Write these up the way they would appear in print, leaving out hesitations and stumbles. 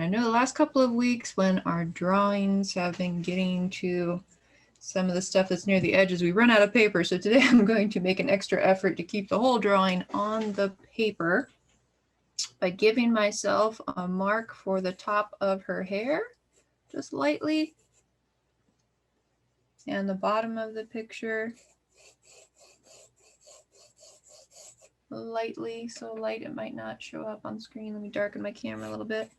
I know the last couple of weeks when our drawings have been getting to some of the stuff that's near the edges, we run out of paper. So today I'm going to make an extra effort to keep the whole drawing on the paper by giving myself a mark for the top of her hair, just lightly, and the bottom of the picture, lightly, so light it might not show up on screen. Let me darken my camera a little bit.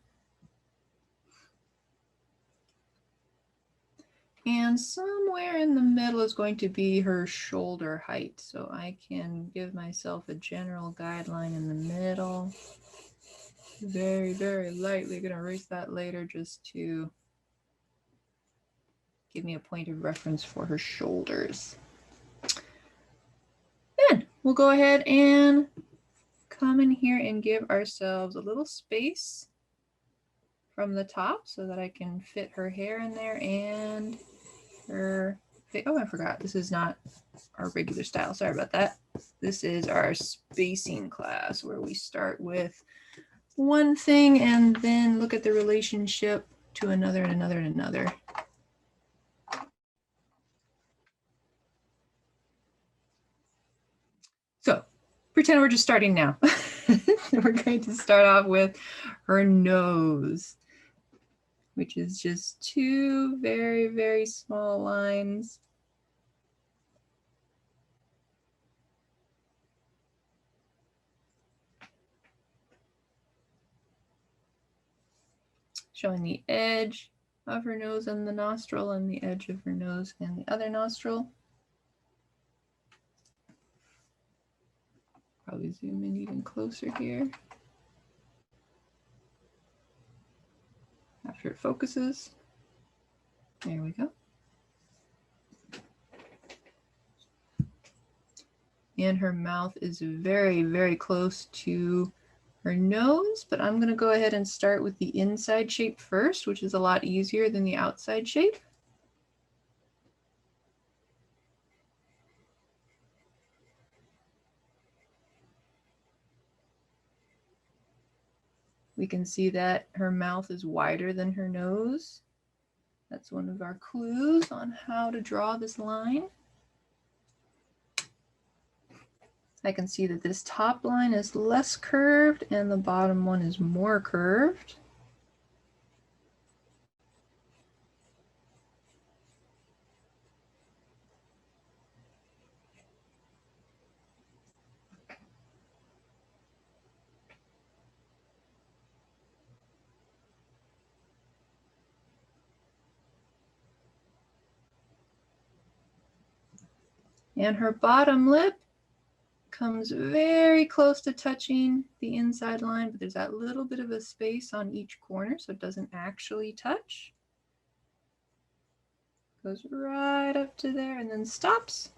And somewhere in the middle is going to be her shoulder height. So I can give myself a general guideline in the middle. Very, very lightly. Going to erase that later just to give me a point of reference for her shoulders. Then we'll go ahead and come in here and give ourselves a little space from the top so that I can fit her hair in there and her, oh, I forgot, this is not our regular style. Sorry about that. This is our spacing class where we start with one thing and then look at the relationship to another and another and another. So pretend we're just starting now. We're going to start off with her nose, which is just two very, very small lines. Showing the edge of her nose and the nostril and the edge of her nose and the other nostril. Probably zoom in even closer here. After it focuses. There we go. And her mouth is very, very close to her nose, but I'm going to go ahead and start with the inside shape first, which is a lot easier than the outside shape. We can see that her mouth is wider than her nose. That's one of our clues on how to draw this line. I can see that this top line is less curved and the bottom one is more curved. And her bottom lip comes very close to touching the inside line, but there's that little bit of a space on each corner, so it doesn't actually touch. Goes right up to there and then stops.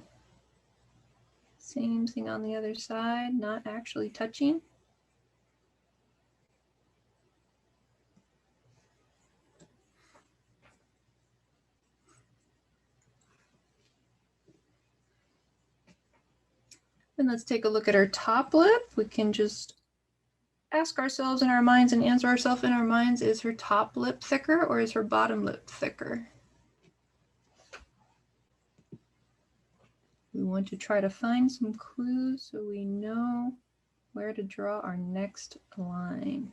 Same thing on the other side, not actually touching. And let's take a look at her top lip. We can just ask ourselves in our minds and answer ourselves in our minds, is her top lip thicker or is her bottom lip thicker? We want to try to find some clues so we know where to draw our next line.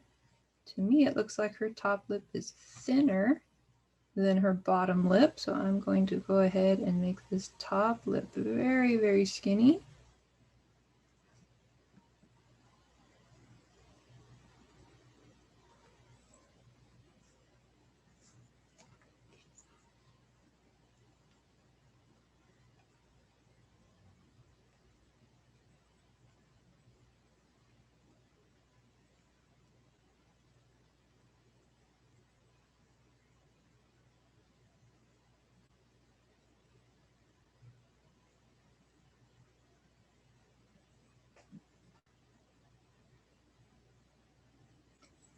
To me, it looks like her top lip is thinner than her bottom lip, so I'm going to go ahead and make this top lip very, very skinny.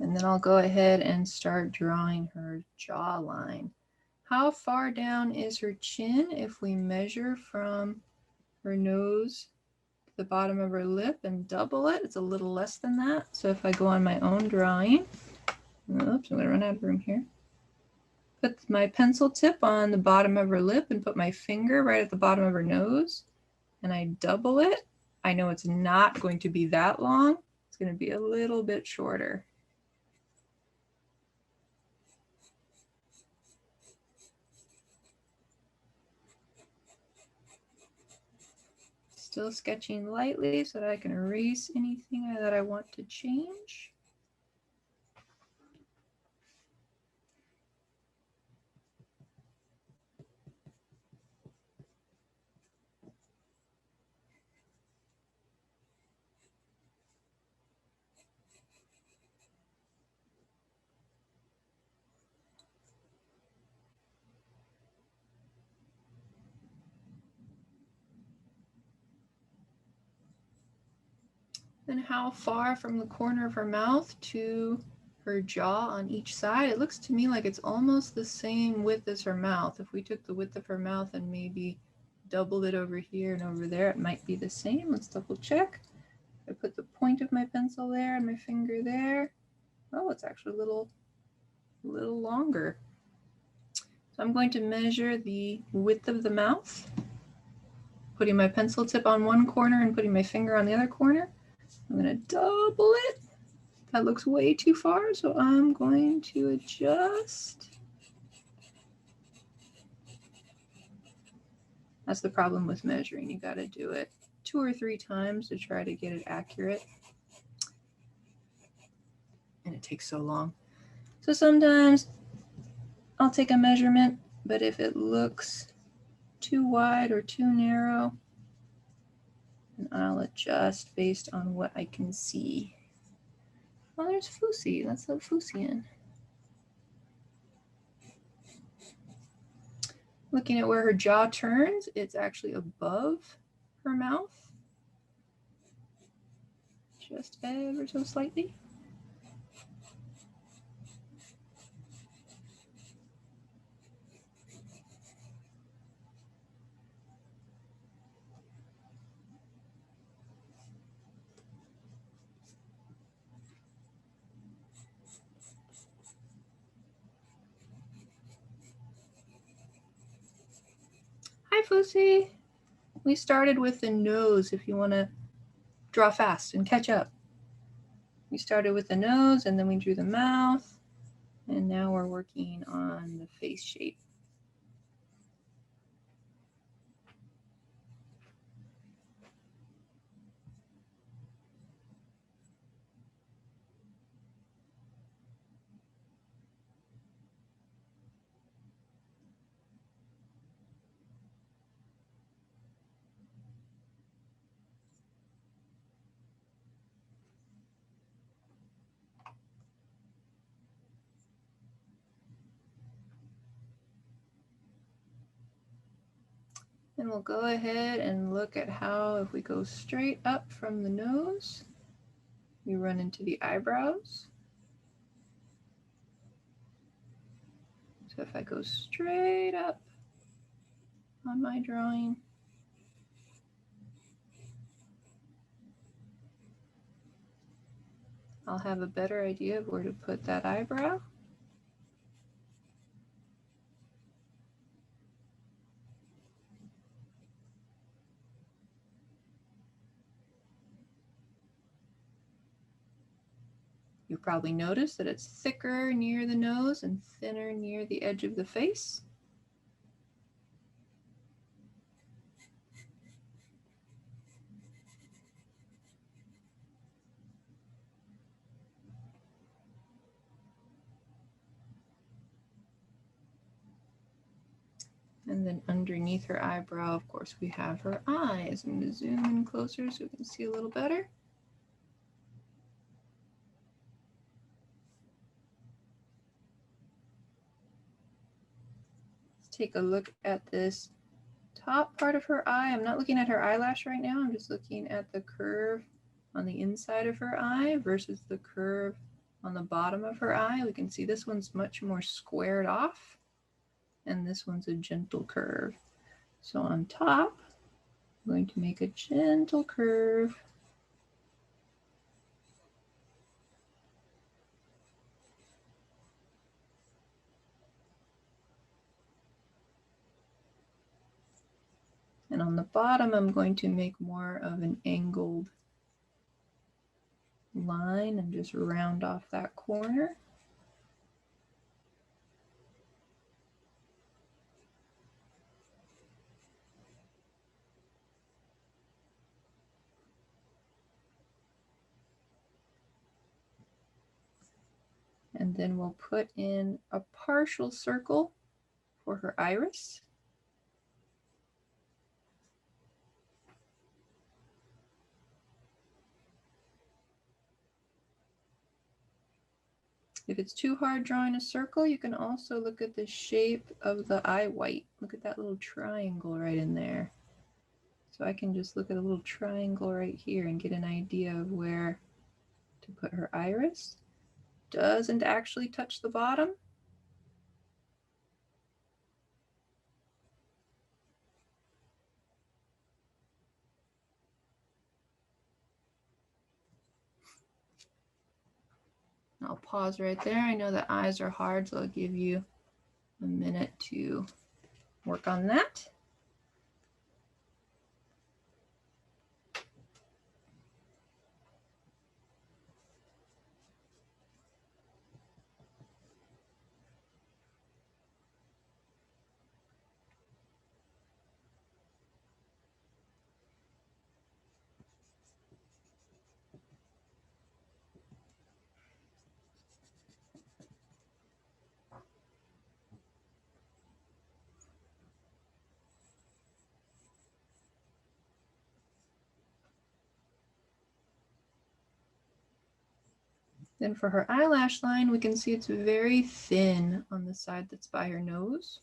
And then I'll go ahead and start drawing her jawline. How far down is her chin if we measure from her nose to the bottom of her lip and double it? It's a little less than that. So if I go on my own drawing Oops, I'm going to run out of room here. Put my pencil tip on the bottom of her lip and put my finger right at the bottom of her nose. And I double it. I know it's not going to be that long. It's going to be a little bit shorter. Still sketching lightly so that I can erase anything that I want to change. And how far from the corner of her mouth to her jaw on each side? It looks to me like it's almost the same width as her mouth. If we took the width of her mouth and maybe doubled it over here and over there, it might be the same. Let's double check. I put the point of my pencil there and my finger there. Oh, it's actually a little longer. So I'm going to measure the width of the mouth, putting my pencil tip on one corner and putting my finger on the other corner. I'm going to double it. That looks way too far, so I'm going to adjust. That's the problem with measuring. You got to do it 2 or 3 times to try to get it accurate. And it takes so long. So sometimes I'll take a measurement, but if it looks too wide or too narrow, then I'll adjust based on what I can see. Oh, there's Fusi. Let's let Fusi in. Looking at where her jaw turns, it's actually above her mouth. Just ever so slightly. Hi, Fusi. We started with the nose if you want to draw fast and catch up. We started with the nose and then we drew the mouth. And now we're working on the face shape. And we'll go ahead and look at how, if we go straight up from the nose, we run into the eyebrows. So if I go straight up on my drawing, I'll have a better idea of where to put that eyebrow. You've probably noticed that it's thicker near the nose and thinner near the edge of the face. And then underneath her eyebrow, of course, we have her eyes. I'm going to zoom in closer so we can see a little better. Let's take a look at this top part of her eye. I'm not looking at her eyelash right now. I'm just looking at the curve on the inside of her eye versus the curve on the bottom of her eye. We can see this one's much more squared off, and this one's a gentle curve. So on top, I'm going to make a gentle curve. And on the bottom, I'm going to make more of an angled line and just round off that corner. And then we'll put in a partial circle for her iris. If it's too hard drawing a circle, you can also look at the shape of the eye white. Look at that little triangle right in there. So I can just look at a little triangle right here and get an idea of where to put her iris. Doesn't actually touch the bottom. I'll pause right there. I know the eyes are hard, so I'll give you a minute to work on that. Then for her eyelash line, we can see it's very thin on the side that's by her nose.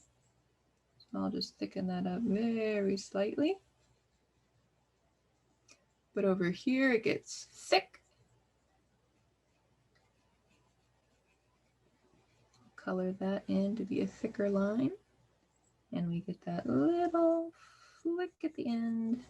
So I'll just thicken that up very slightly. But over here, it gets thick. Color that in to be a thicker line. And we get that little flick at the end.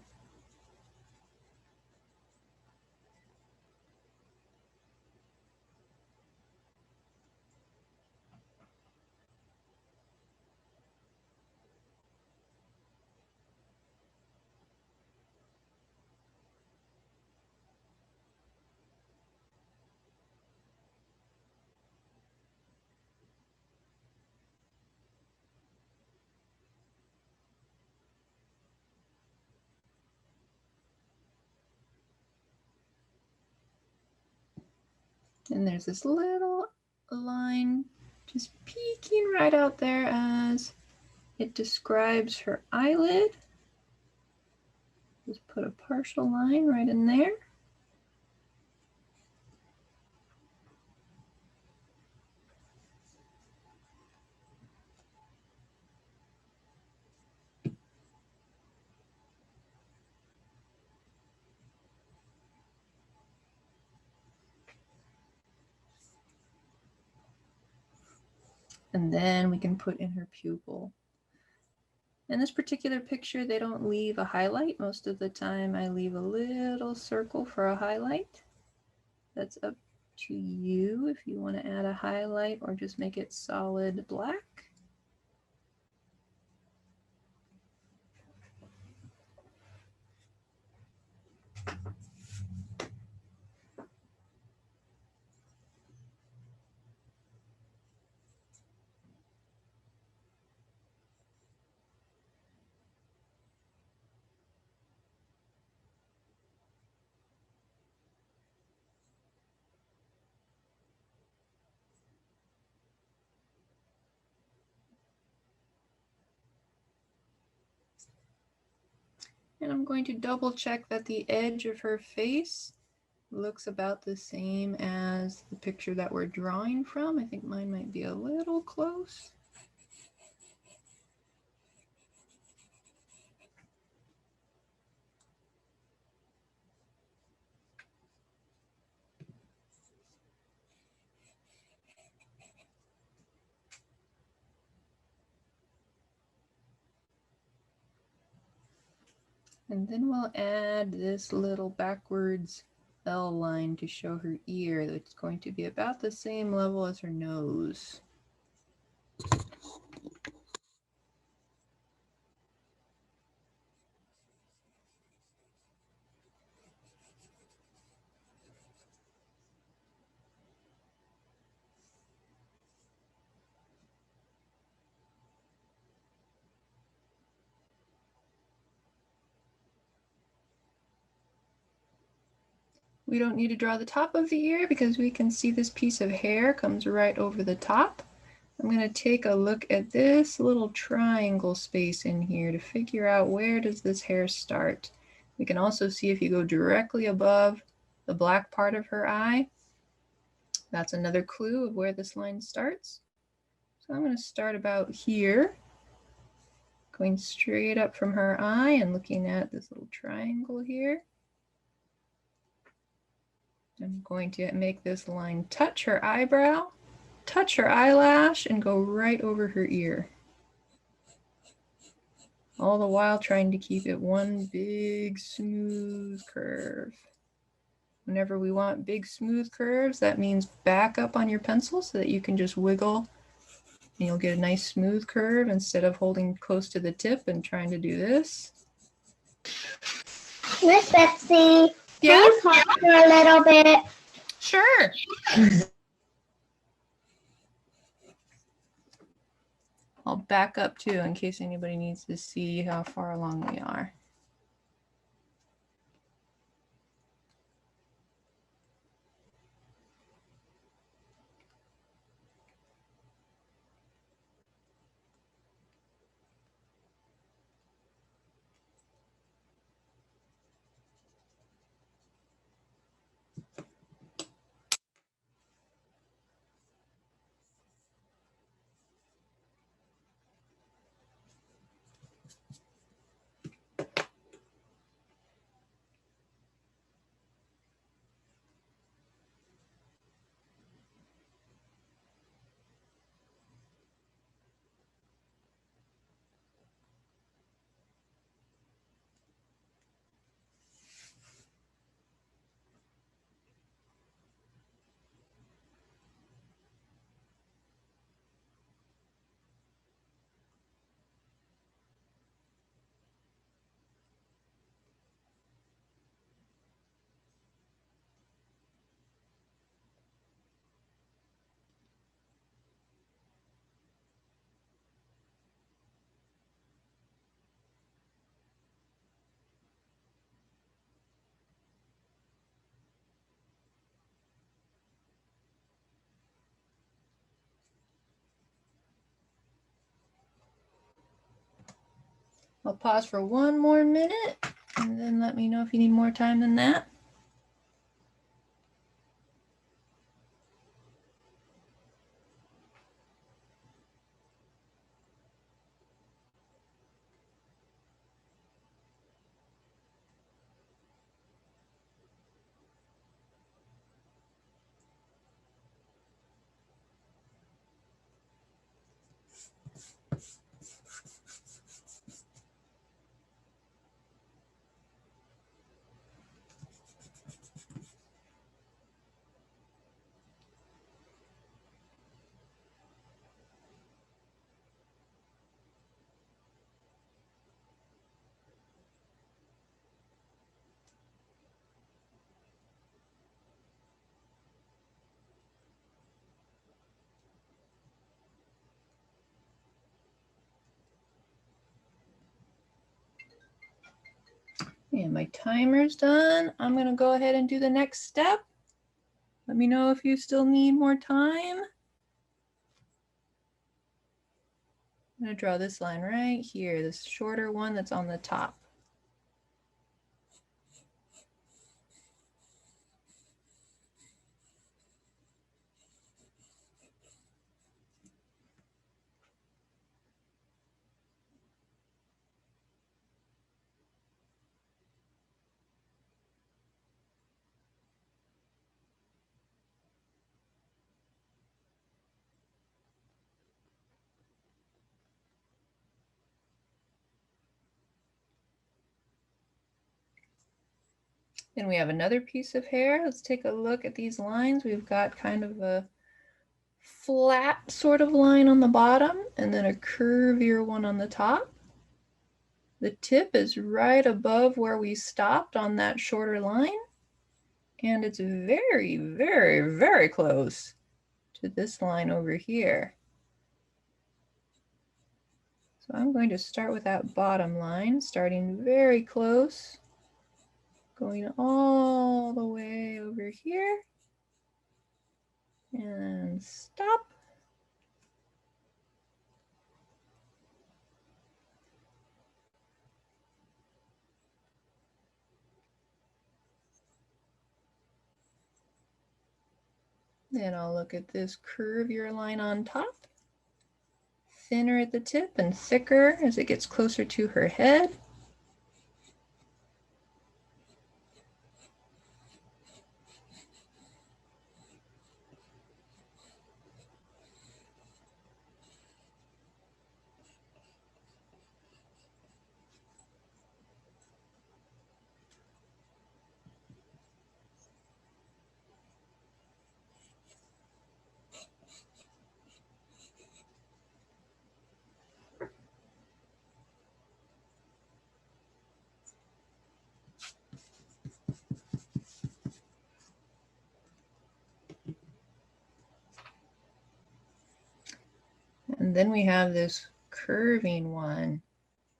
And there's this little line just peeking right out there as it describes her eyelid. Just put a partial line right in there. And then we can put in her pupil. In this particular picture, they don't leave a highlight. Most of the time, I leave a little circle for a highlight. That's up to you if you want to add a highlight or just make it solid black. And I'm going to double check that the edge of her face looks about the same as the picture that we're drawing from. I think mine might be a little close. And then we'll add this little backwards L line to show her ear. That's going to be about the same level as her nose. We don't need to draw the top of the ear because we can see this piece of hair comes right over the top. I'm going to take a look at this little triangle space in here to figure out where does this hair start. We can also see if you go directly above the black part of her eye, that's another clue of where this line starts. So I'm going to start about here, going straight up from her eye and looking at this little triangle here. I'm going to make this line touch her eyebrow, touch her eyelash, and go right over her ear. All the while trying to keep it one big smooth curve. Whenever we want big smooth curves, that means back up on your pencil so that you can just wiggle and you'll get a nice smooth curve instead of holding close to the tip and trying to do this. Miss Betsy, yeah? Can you pause for a little bit? Sure. I'll back up too in case anybody needs to see how far along we are. I'll pause for one more minute and then let me know if you need more time than that. And my timer's done. I'm going to go ahead and do the next step. Let me know if you still need more time. I'm going to draw this line right here, this shorter one that's on the top. Then we have another piece of hair. Let's take a look at these lines. We've got kind of a flat sort of line on the bottom and then a curvier one on the top. The tip is right above where we stopped on that shorter line. And it's very, very, very close to this line over here. So I'm going to start with that bottom line, starting very close, Going all the way over here. And stop. Then I'll look at this curvier line on top. Thinner at the tip and thicker as it gets closer to her head. And then we have this curving one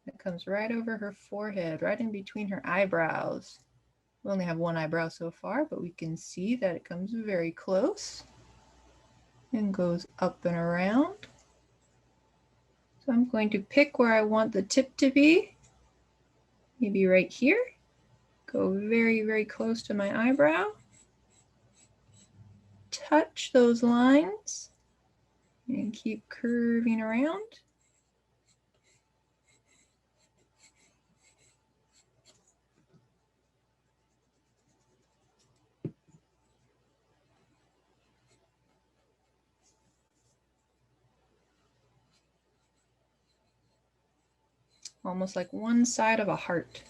that comes right over her forehead, right in between her eyebrows. We only have one eyebrow so far, but we can see that it comes very close and goes up and around. So I'm going to pick where I want the tip to be, maybe right here. Go very, very close to my eyebrow. Touch those lines and keep curving around. Almost like one side of a heart.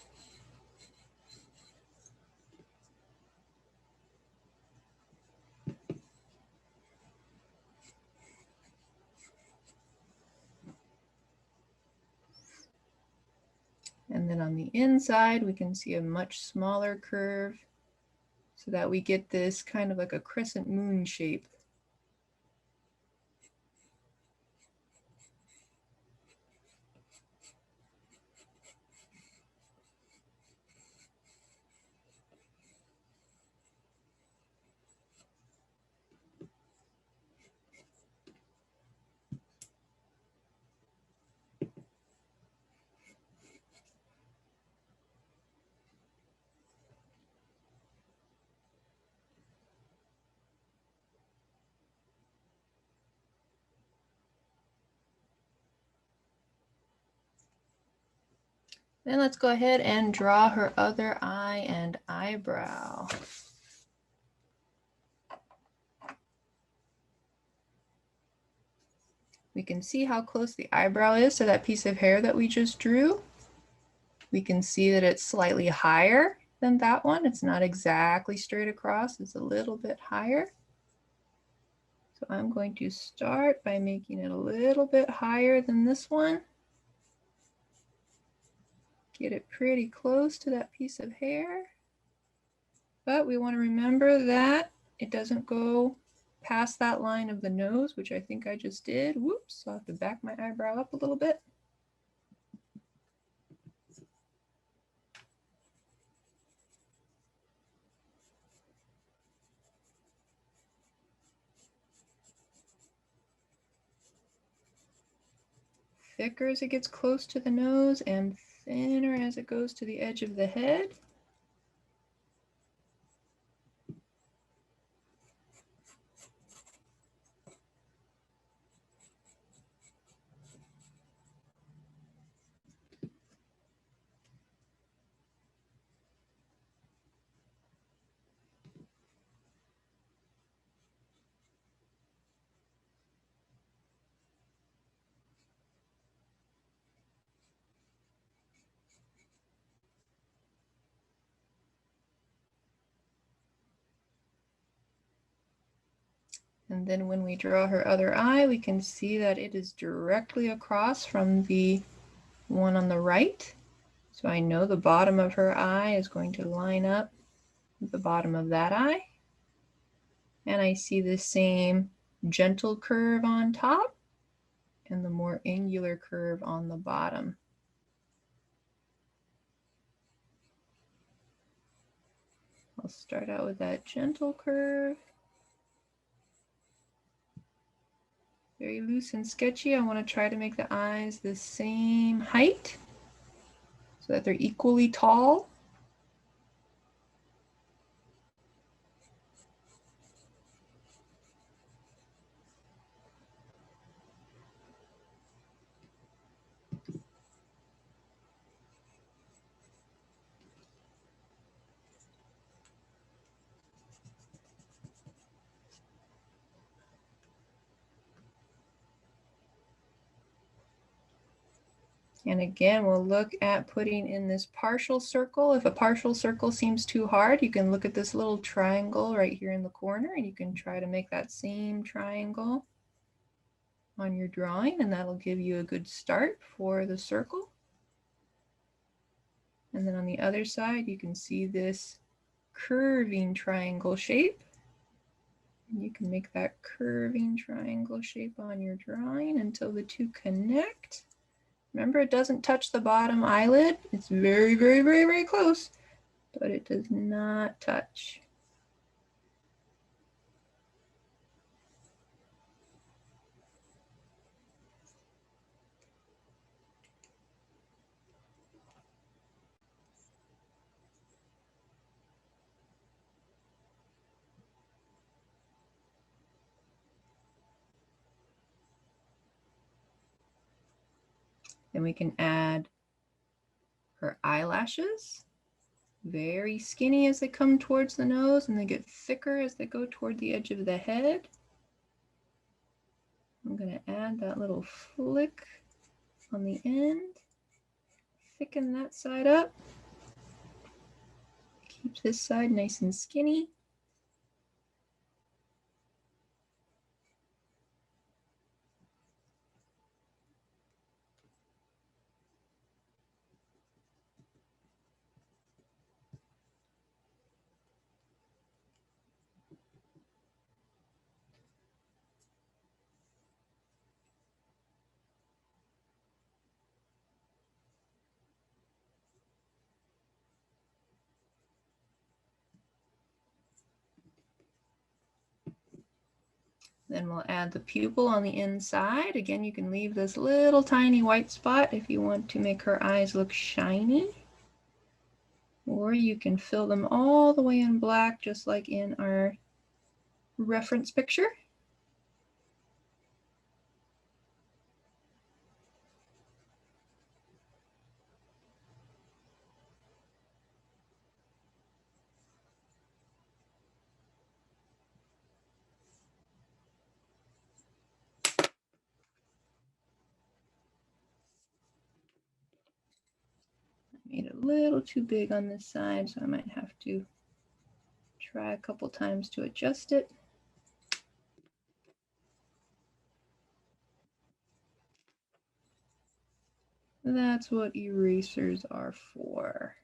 And then on the inside, we can see a much smaller curve so that we get this kind of like a crescent moon shape. Then let's go ahead and draw her other eye and eyebrow. We can see how close the eyebrow is to that piece of hair that we just drew. We can see that it's slightly higher than that one. It's not exactly straight across, it's a little bit higher. So I'm going to start by making it a little bit higher than this one. Get it pretty close to that piece of hair. But we want to remember that it doesn't go past that line of the nose, which I think I just did. Whoops, I'll have to back my eyebrow up a little bit. Thicker as it gets close to the nose and thinner as it goes to the edge of the head. And then when we draw her other eye, we can see that it is directly across from the one on the right. So I know the bottom of her eye is going to line up with the bottom of that eye. And I see the same gentle curve on top and the more angular curve on the bottom. start out with that gentle curve. Very loose and sketchy. I want to try to make the eyes the same height so that they're equally tall. And again, we'll look at putting in this partial circle. If a partial circle seems too hard, you can look at this little triangle right here in the corner, and you can try to make that same triangle on your drawing, and that'll give you a good start for the circle. And then on the other side, you can see this curving triangle shape. And you can make that curving triangle shape on your drawing until the two connect. Remember, it doesn't touch the bottom eyelid. It's very, very, very, very close, but it does not touch. Then we can add her eyelashes. Very skinny as they come towards the nose, and they get thicker as they go toward the edge of the head. I'm going to add that little flick on the end. Thicken that side up. Keep this side nice and skinny. Then we'll add the pupil on the inside. Again, you can leave this little tiny white spot if you want to make her eyes look shiny. Or you can fill them all the way in black, just like in our reference picture. Made it a little too big on this side, so I might have to try a couple times to adjust it. That's what erasers are for.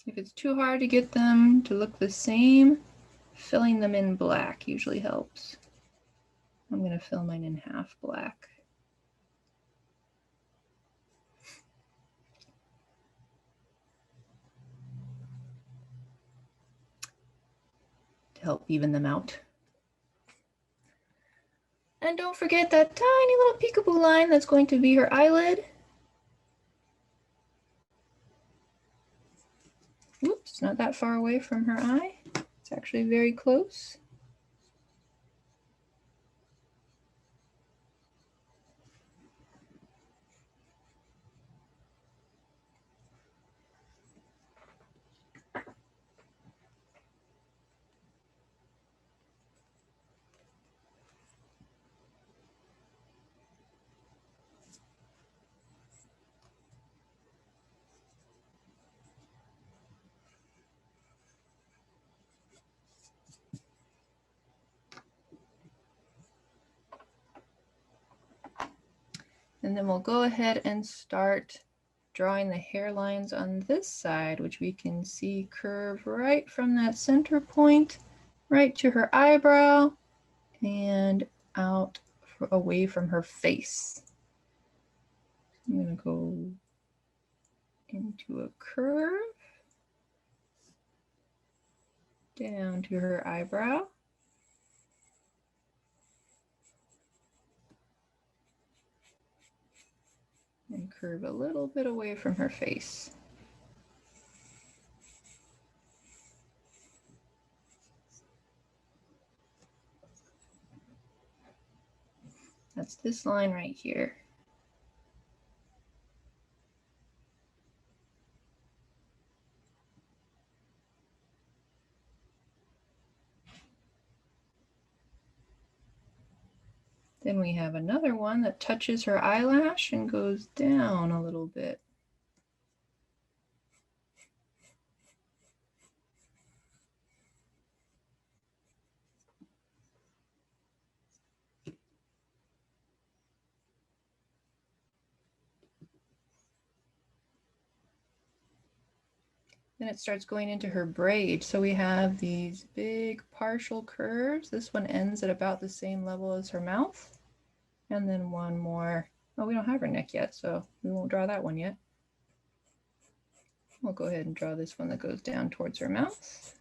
If it's too hard to get them to look the same, filling them in black usually helps. I'm going to fill mine in half black. To help even them out. And don't forget that tiny little peekaboo line that's going to be her eyelid. Oops, not that far away from her eye. It's actually very close. And then we'll go ahead and start drawing the hairlines on this side, which we can see curve right from that center point right to her eyebrow and out away from her face. I'm going to go into a curve down to her eyebrow. And curve a little bit away from her face. That's this line right here. Then we have another one that touches her eyelash and goes down a little bit. Then it starts going into her braid. So we have these big partial curves. This one ends at about the same level as her mouth. And then one more. Oh, we don't have her neck yet, so we won't draw that one yet. We'll go ahead and draw this one that goes down towards her mouth.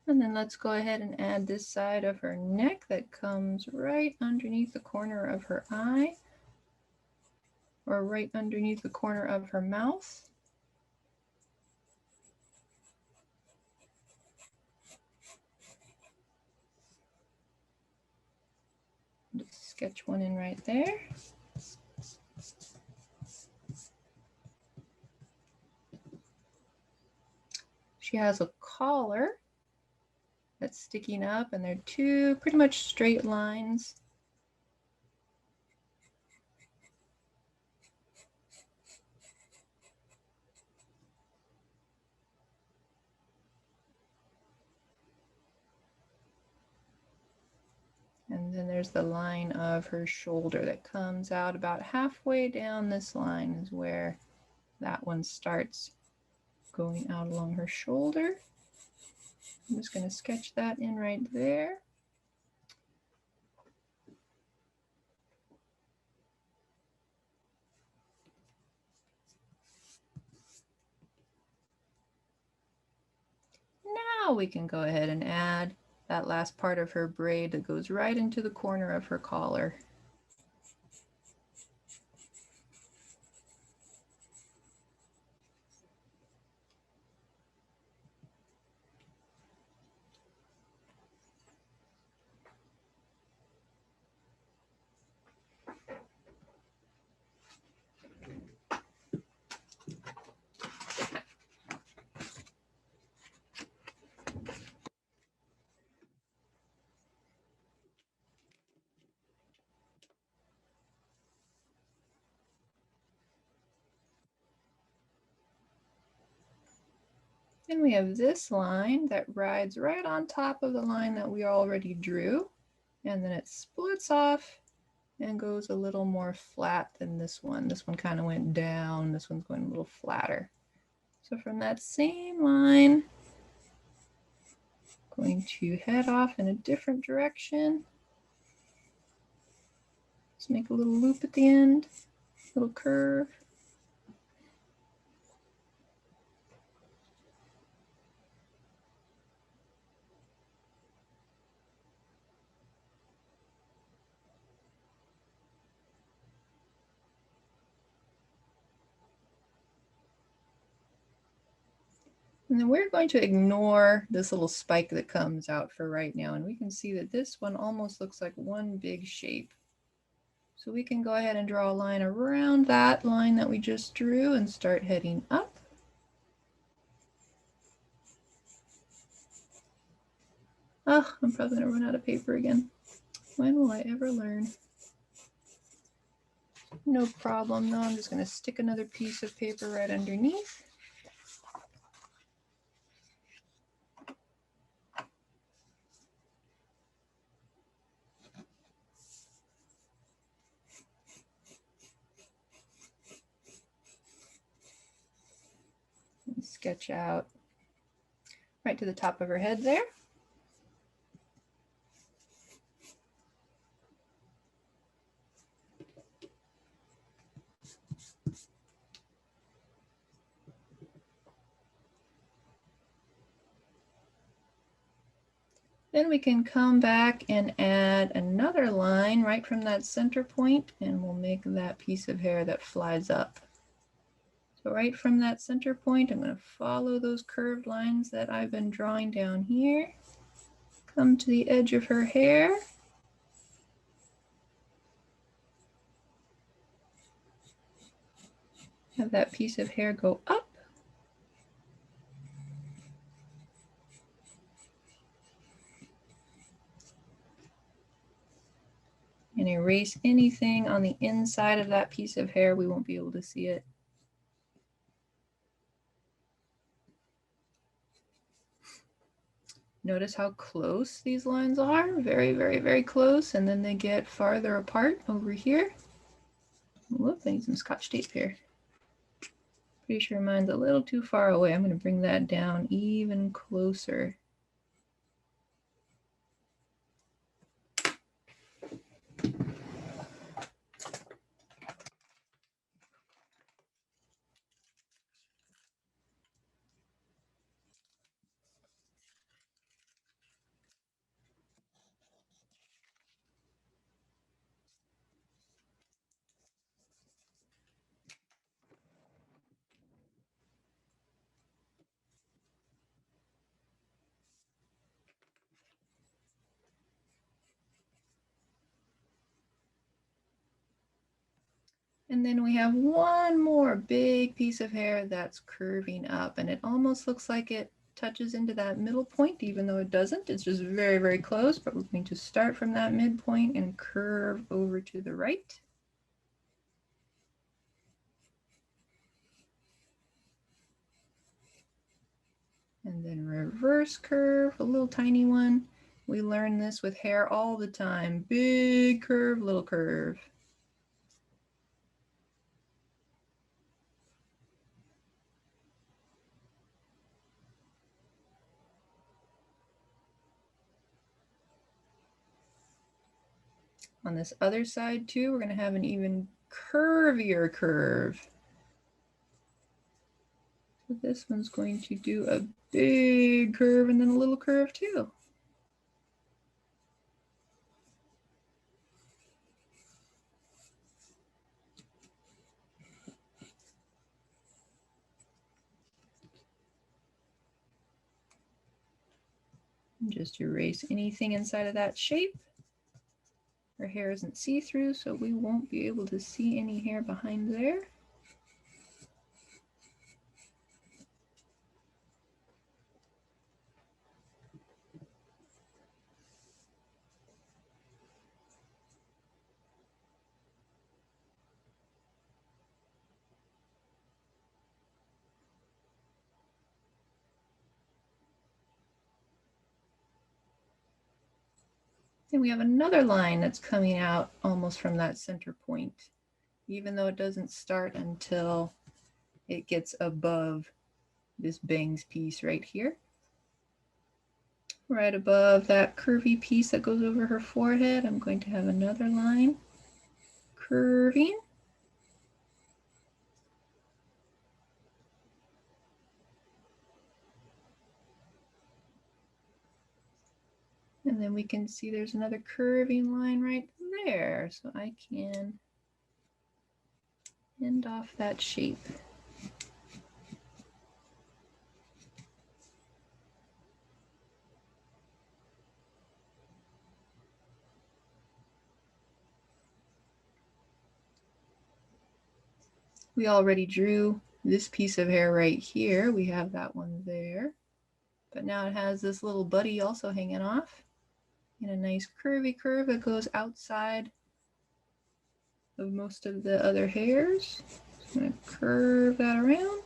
And then let's go ahead and add this side of her neck that comes right underneath the corner of her eye, or right underneath the corner of her mouth. Just sketch one in right there. She has a collar that's sticking up, and they're two pretty much straight lines. And then there's the line of her shoulder that comes out about halfway down this line is where that one starts going out along her shoulder. I'm just going to sketch that in right there. Now we can go ahead and add that last part of her braid that goes right into the corner of her collar. Then we have this line that rides right on top of the line that we already drew, and then it splits off and goes a little more flat than this one. This one kind of went down, this one's going a little flatter. So from that same line, I'm going to head off in a different direction. Just make a little loop at the end, little curve. And then we're going to ignore this little spike that comes out for right now. And we can see that this one almost looks like one big shape. So we can go ahead and draw a line around that line that we just drew and start heading up. Oh, I'm probably gonna run out of paper again. When will I ever learn? No problem. No, I'm just going to stick another piece of paper right underneath. And sketch out right to the top of her head there. Then we can come back and add another line right from that center point, and we'll make that piece of hair that flies up. So right from that center point, I'm going to follow those curved lines that I've been drawing down here. Come to the edge of her hair. Have that piece of hair go up. And erase anything on the inside of that piece of hair. We won't be able to see it. Notice how close these lines are. Very, very, very close. And then they get farther apart over here. Whoop, I need some Scotch tape here. Pretty sure mine's a little too far away. I'm going to bring that down even closer. And then we have one more big piece of hair that's curving up, and it almost looks like it touches into that middle point, even though it doesn't. It's just very, very close, but we're going to start from that midpoint and curve over to the right. And then reverse curve, a little tiny one. We learn this with hair all the time. Big curve, little curve. On this other side too, we're going to have an even curvier curve. So this one's going to do a big curve and then a little curve too. And just erase anything inside of that shape. Her hair isn't see-through, so we won't be able to see any hair behind there. And we have another line that's coming out almost from that center point, even though it doesn't start until it gets above this bangs piece right here. Right above that curvy piece that goes over her forehead, I'm going to have another line curving. And then we can see there's another curving line right there. So I can end off that shape. We already drew this piece of hair right here. We have that one there. But now it has this little buddy also hanging off. in a nice curvy curve that goes outside of most of the other hairs. Just going to curve that around.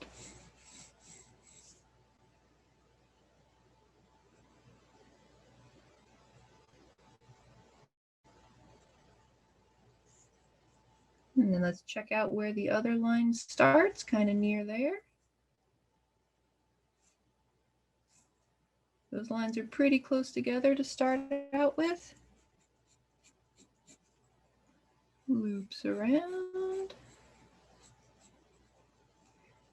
And then let's check out where the other line starts, kind of near there. Those lines are pretty close together to start out with. Loops around.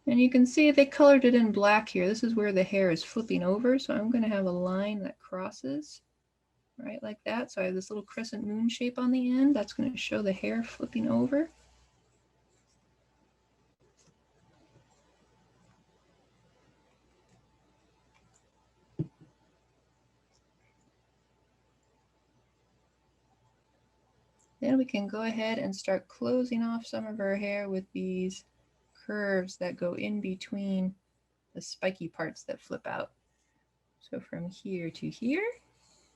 And you can see they colored it in black here. This is where the hair is flipping over. So I'm going to have a line that crosses right like that. So I have this little crescent moon shape on the end. That's going to show the hair flipping over. Then we can go ahead and start closing off some of our hair with these curves that go in between the spiky parts that flip out. So from here to here,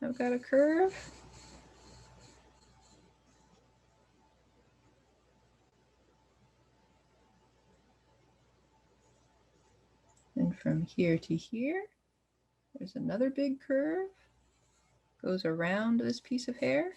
I've got a curve. And from here to here, there's another big curve. Goes around this piece of hair.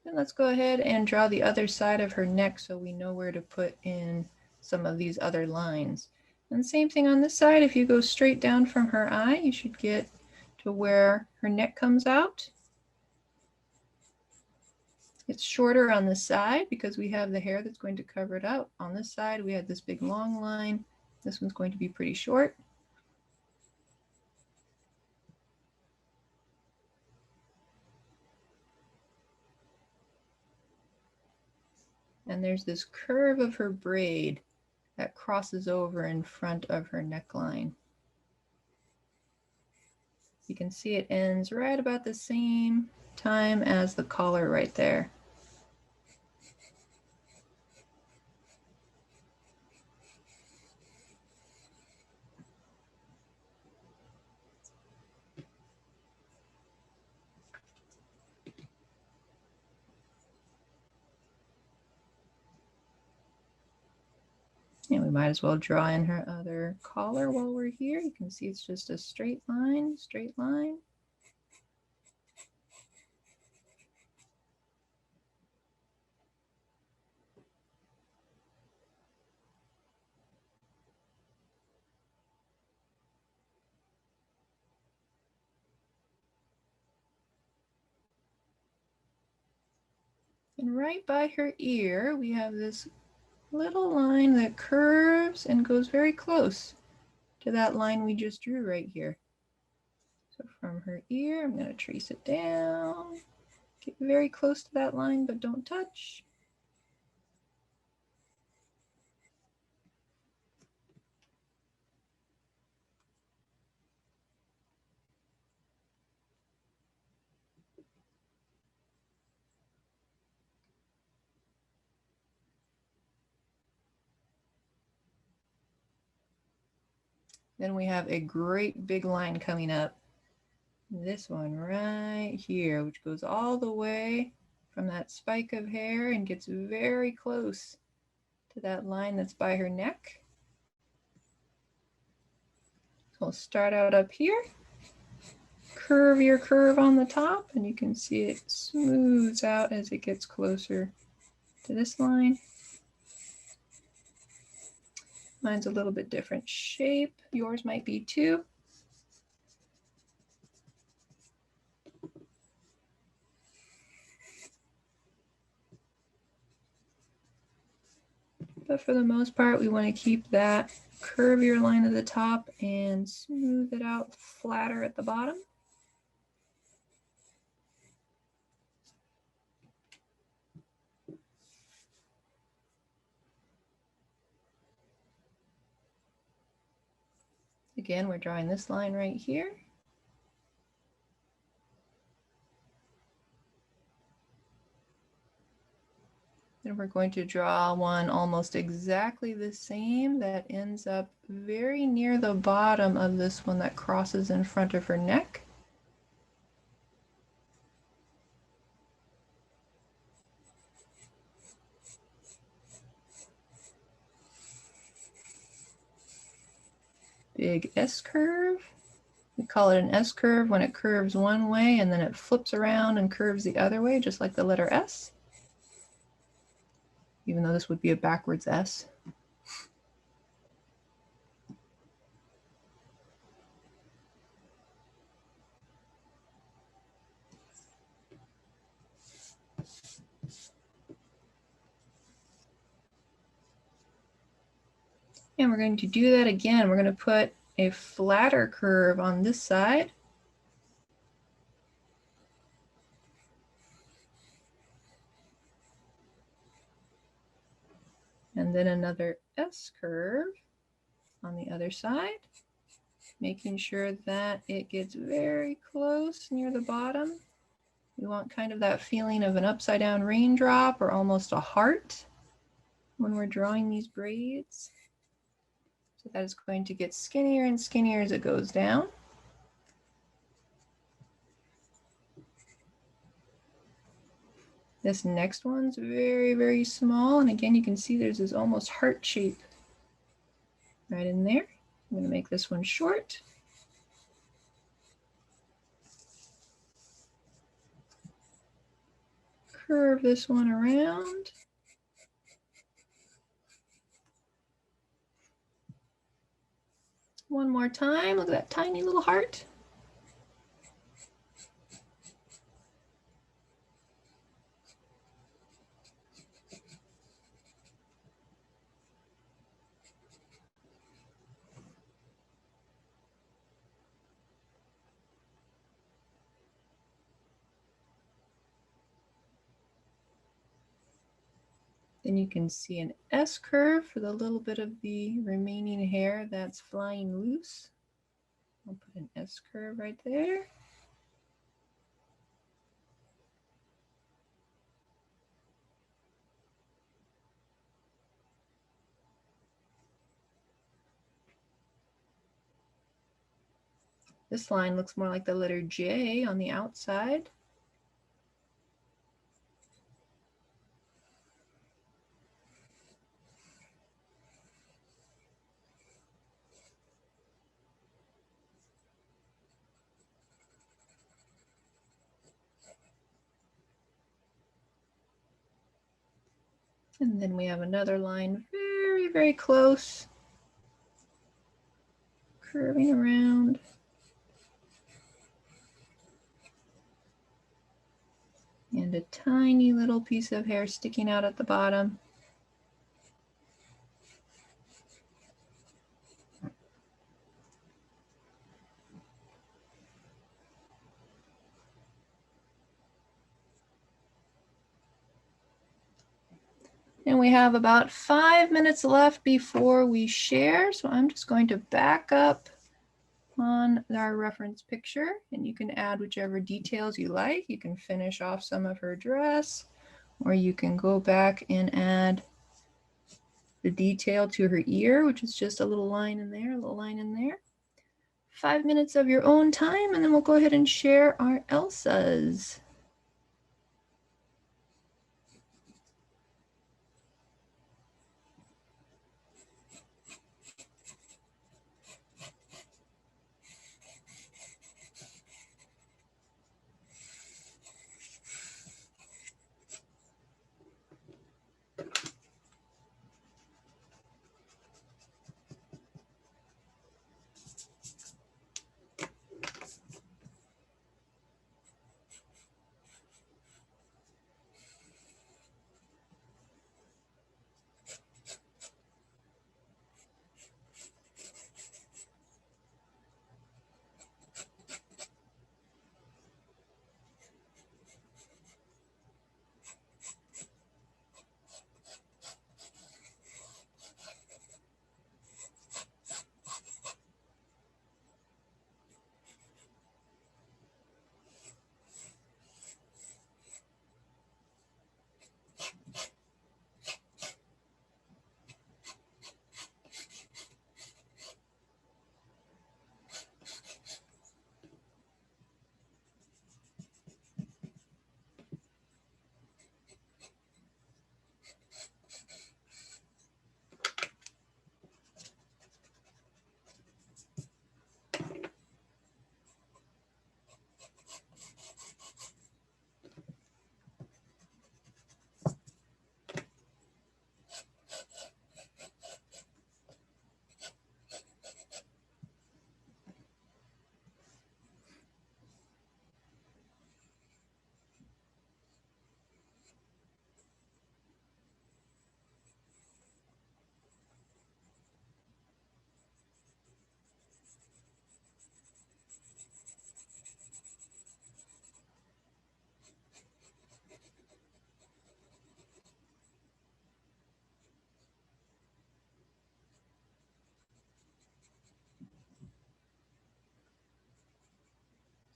And let's go ahead and draw the other side of her neck so we know where to put in some of these other lines. And same thing on this side. If you go straight down from her eye, you should get to where her neck comes out. It's shorter on this side because we have the hair that's going to cover it up. On this side, we had this big long line. This one's going to be pretty short. And there's this curve of her braid that crosses over in front of her neckline. You can see it ends right about the same time as the collar right there. And we might as well draw in her other collar while we're here. You can see it's just a straight line, straight line. And right by her ear, we have this little line that curves and goes very close to that line we just drew right here. So from her ear, I'm going to trace it down. Get very close to that line, but don't touch. Then we have a great big line coming up. This one right here, which goes all the way from that spike of hair and gets very close to that line that's by her neck. So we'll start out up here, curve your curve on the top, and you can see it smooths out as it gets closer to this line. Mine's a little bit different shape. Yours might be too. But for the most part, we want to keep that curvier line at the top and smooth it out flatter at the bottom. Again, we're drawing this line right here. Then we're going to draw one almost exactly the same that ends up very near the bottom of this one that crosses in front of her neck. Big S curve. We call it an S curve when it curves one way and then it flips around and curves the other way, just like the letter S. Even though this would be a backwards S. And we're going to do that again. We're going to put a flatter curve on this side. And then another S curve on the other side, making sure that it gets very close near the bottom. We want kind of that feeling of an upside down raindrop or almost a heart when we're drawing these braids. So that is going to get skinnier and skinnier as it goes down. This next one's very, very small. And again, you can see there's this almost heart shape right in there. I'm going to make this one short. Curve this one around. One more time. Look at that tiny little heart. Then you can see an S curve for the little bit of the remaining hair that's flying loose. I'll put an S curve right there. This line looks more like the letter J on the outside. And then we have another line very, very close, curving around. And a tiny little piece of hair sticking out at the bottom. And we have about 5 minutes left before we share. So I'm just going to back up on our reference picture and you can add whichever details you like. You can finish off some of her dress, or you can go back and add the detail to her ear, which is just a little line in there, a little line in there. 5 minutes of your own time, and then we'll go ahead and share our Elsas.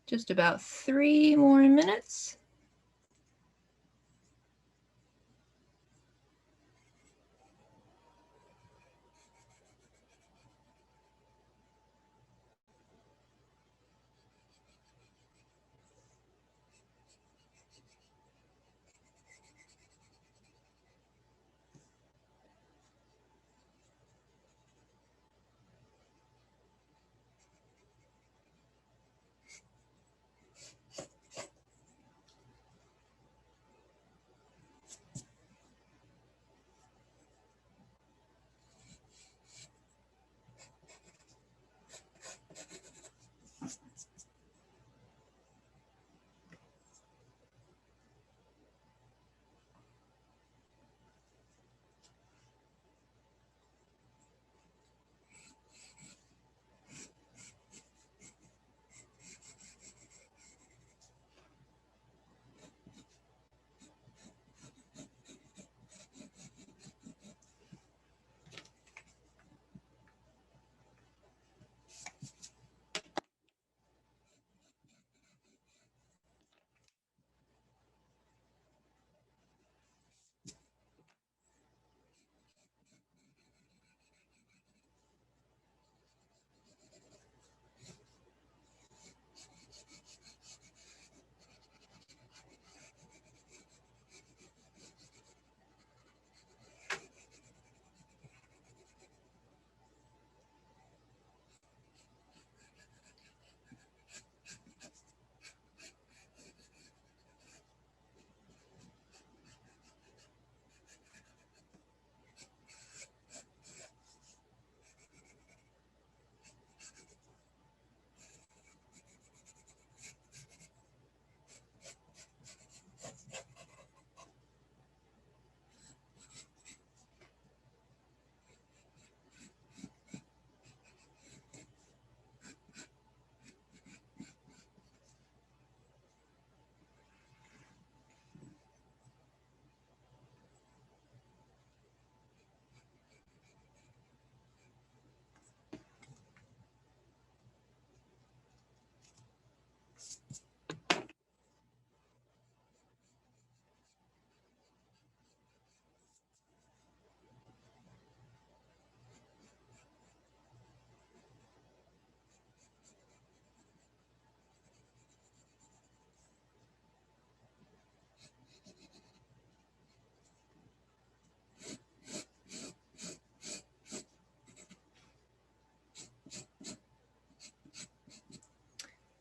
Just about 3 more minutes.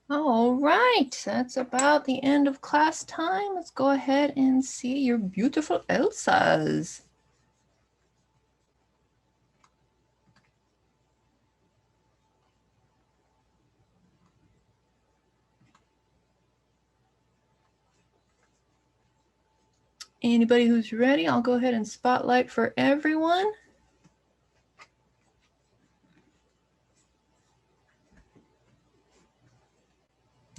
All right, that's about the end of class time. Let's go ahead and see your beautiful Elsas. Anybody who's ready, I'll go ahead and spotlight for everyone.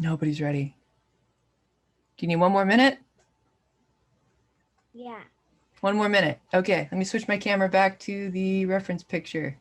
Nobody's ready. Do you need 1 more minute? Yeah. 1 more minute. Okay, let me switch my camera back to the reference picture.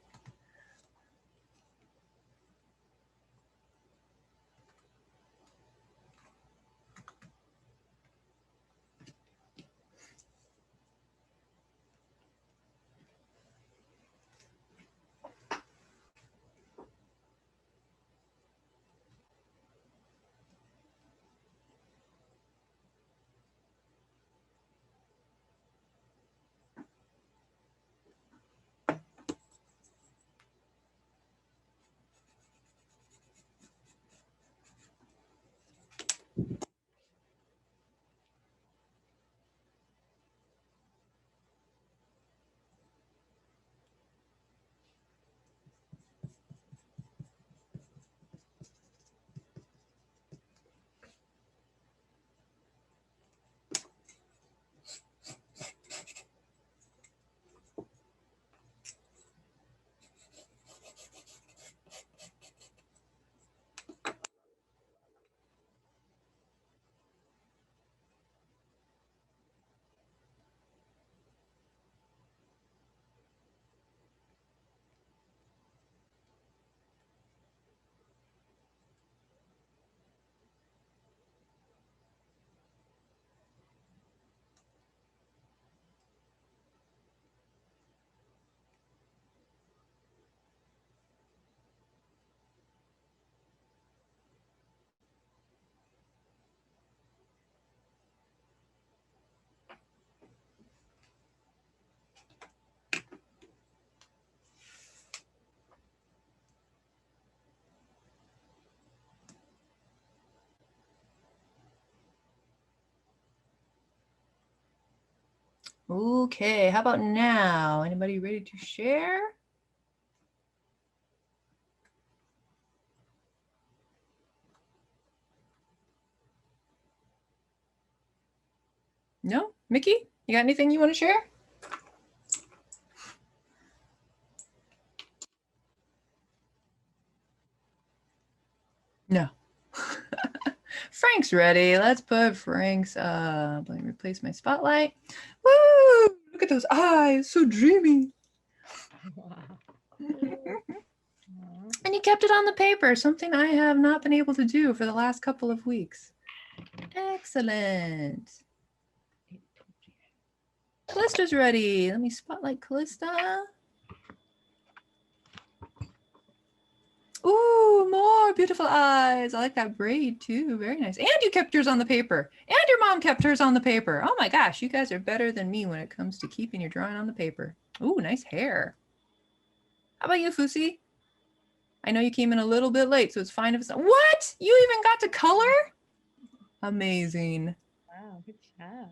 Okay, how about now? Anybody ready to share? No? Mickey, you got anything you want to share? No. Frank's ready. Let's put Frank's up. Let me replace my spotlight. Woo! Look at those eyes, so dreamy. And you kept it on the paper, something I have not been able to do for the last couple of weeks. Excellent. Callista's ready. Let me spotlight Callista. Ooh, more beautiful eyes. I like that braid too. Very nice. And you kept yours on the paper. And your mom kept hers on the paper. Oh my gosh, you guys are better than me when it comes to keeping your drawing on the paper. Ooh, nice hair. How about you, Fusi? I know you came in a little bit late, so it's fine if it's not. What? You even got to color? Amazing. Wow, good job.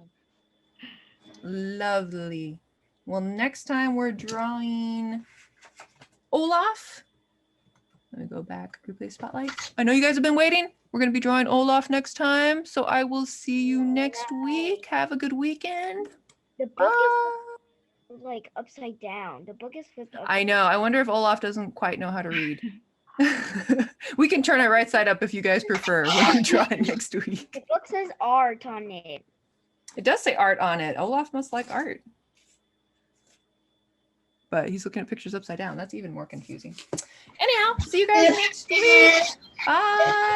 Lovely. Well, next time we're drawing Olaf. Let me go back, replace spotlight. I know you guys have been waiting. We're going to be drawing Olaf next time. So I will see you next week. Have a good weekend. The book is like upside down. The book is flipped upside I know. I wonder if Olaf doesn't quite know how to read. We can turn it right side up if you guys prefer when we draw it next week. The book says art on it. It does say art on it. Olaf must like art. But he's looking at pictures upside down. That's even more confusing. Anyhow, see you guys next week. Bye.